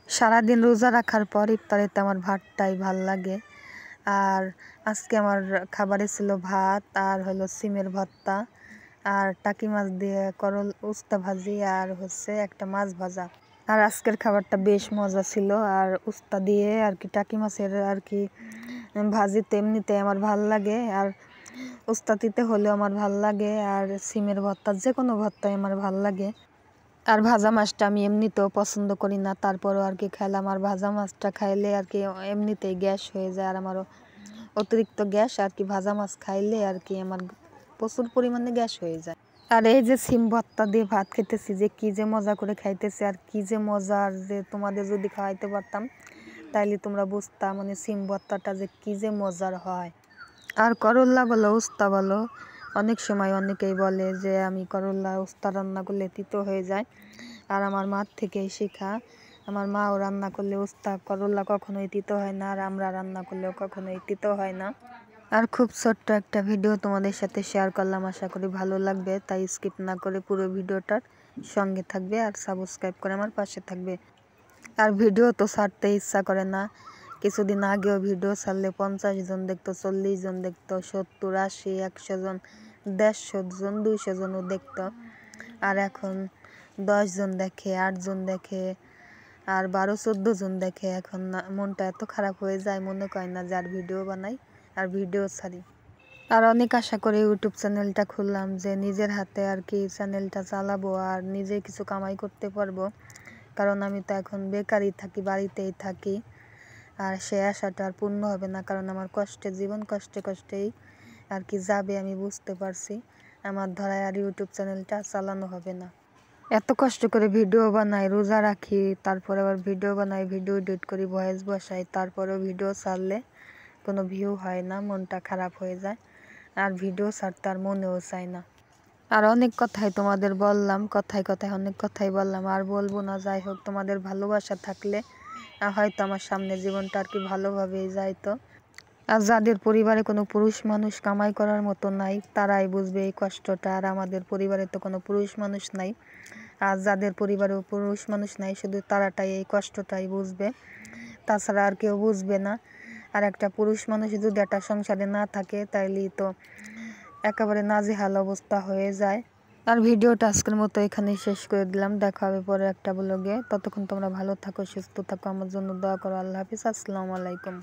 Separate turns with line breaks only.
সারাদিন রোজা রাখার পর ইফতারিতে আমার ভাতটাই ভাল লাগে। আর আজকে আমার খাবারে ছিল ভাত আর হলো সিমের ভর্তা আর টাকি মাছ দিয়ে করল উস্তা ভাজি আর হচ্ছে একটা মাছ ভাজা। আর আজকের খাবারটা বেশ মজা ছিল। আর উস্তা দিয়ে আর কি টাকি মাছের আর কি ভাজিতে এমনিতে আমার ভাল লাগে, আর উস্তাতিতে হলেও আমার ভাল লাগে, আর সিমের ভর্তা যে কোনো ভর্তাই আমার ভাল লাগে। আর ভাজা মাছটা আমি এমনিতেও পছন্দ করি না, তারপরও আর কি খাইলাম। আর ভাজা মাছটা খাইলে আর কি এমনিতেই গ্যাস হয়ে যায়, আর আমারও অতিরিক্ত গ্যাস আর কি ভাজা মাছ খাইলে আর কি আমার প্রচুর পরিমাণে গ্যাস হয়ে যায়। আর এই যে সিম ভর্তা দিয়ে ভাত খেতেছি, যে কি যে মজা করে খাইতেছি, আর কি যে মজা, আর যে তোমাদের যদি খাওয়াইতে পারতাম তাইলে তোমরা বুঝতা মানে সিম ভর্তাটা যে কি যে মজার হয়। আর করল্লা বলো উস্তা বলো, অনেক সময় অনেকেই বলে যে আমি করল্লা উস্তা রান্না করলে তিতো হয়ে যায়। আর আমার মার থেকেই শেখা। আমার মাও রান্না করলে উস্তা করল্লা কখনোই তিতো হয় না, আর আমরা রান্না করলেও কখনোই তিতো হয় না। আর খুব ছোট্ট একটা ভিডিও তোমাদের সাথে শেয়ার করলাম, আশা করি ভালো লাগবে, তাই স্কিপ না করে পুরো ভিডিওটার সঙ্গে থাকবে আর সাবস্ক্রাইব করে আমার পাশে থাকবে। আর ভিডিও তো ছাড়তে ইচ্ছা করে না। কিছুদিন আগেও ভিডিও ছাড়লে 50 জন দেখতো, 40 জন দেখতো, 70, 80, 100 জন, 150 জন, 200 জনও দেখতো। আর এখন 10 জন দেখে, 8 জন দেখে, আর 12-14 জন দেখে। এখন মনটা এত খারাপ হয়ে যায়, মনে করে না যে আর ভিডিও বানাই আর ভিডিও ছাড়ি। আর অনেক আশা করে ইউটিউব চ্যানেলটা খুললাম যে নিজের হাতে আর কি চ্যানেলটা চালাবো আর নিজে কিছু কামাই করতে পারবো, কারণ আমি তো এখন বেকারই থাকি, বাড়িতেই থাকি। আর সে আশাটা আর পূর্ণ হবে না, কারণ আমার কষ্টে জীবন কষ্টেই আর কি যাবে, আমি বুঝতে পারছি। আমার ধরায় আর ইউটিউব চ্যানেলটা চালানো হবে না। এত কষ্ট করে ভিডিও বানাই, রোজা রাখি, তারপরে আবার ভিডিও বানাই, ভিডিও এডিট করি, ভয়েস বসাই, তারপরেও ভিডিও ছাড়লে কোনো ভিউ হয় না, মনটা খারাপ হয়ে যায়। আর ভিডিও ছাড়তে আর মনেও চায় না। আর অনেক কথাই তোমাদের বললাম, কথায় কথায় অনেক কথাই বললাম, আর বলবো না। যাই হোক, তোমাদের ভালোবাসা থাকলে হয়তো আমার সামনে জীবনটা আর কি ভালোভাবেই যাইতো। আর যাদের পরিবারে কোনো পুরুষ মানুষ কামাই করার মতো নাই, তারাই বুঝবে এই কষ্টটা। আর আমাদের পরিবারে তো কোনো পুরুষ মানুষ নাই, আর যাদের পরিবারেও পুরুষ মানুষ নাই শুধু তারাটাই এই কষ্টটাই বুঝবে, তাছাড়া আর কেউ বুঝবে না। আর একটা পুরুষ মানুষ যদি একটা সংসারে না থাকে তাইলেই তো একেবারে নাজেহাল অবস্থা হয়ে যায়। আর ভিডিওটা আজকের মতো এখানেই শেষ করে দিলাম, দেখা হবে পরে একটা ব্লগে। ততক্ষণ তোমরা ভালো থাকো, সুস্থ থাকো, আমার জন্য দোয়া করো। আল্লাহ হাফিজ, আসসালামু আলাইকুম।